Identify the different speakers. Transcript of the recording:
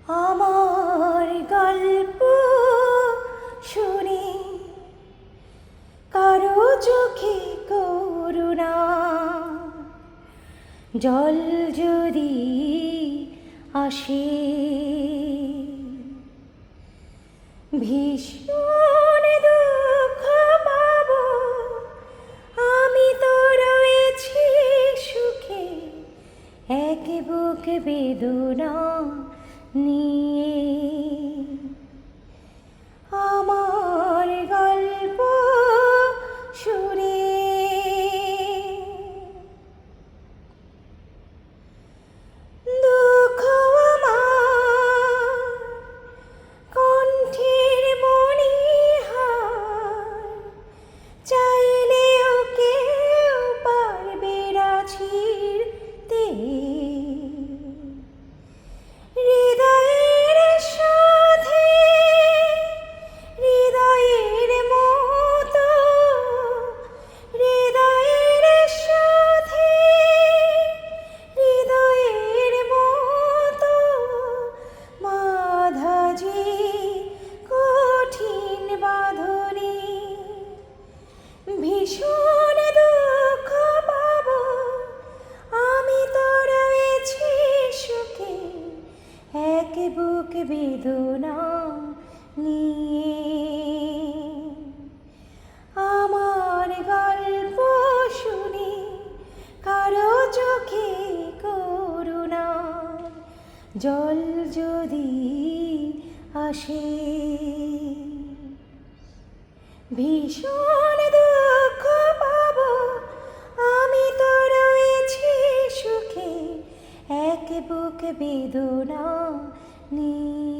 Speaker 1: আমার গল্প শুনে কারো চোখে করুণা জল যদি আসে ভীষণ দুঃখ পাব আমি তো রয়েছি সুখে এক বুক বেদনা নিয়ে আমার গল্প শুনে দুঃখ আমার কণ্ঠের মণিহার চাইলেও কেউ পারবে না ছিঁড়তে হৃদয়ের সাথে হৃদয়ের মতো হৃদয়ের সাথে হৃদয়ের মতো বাঁধা যে কঠিন বাঁধনে ভীষণ দুঃখ পাব আমি তো রয়েছি সুখে এক বুক বেদনা নিয়ে আমার গল্প শুনে কারো চোখে করুণা জল যদি আসে ভীষণ দুঃখ পাব আমি তো রয়েছি সুখে এক বুক বেদনা নিয়ে।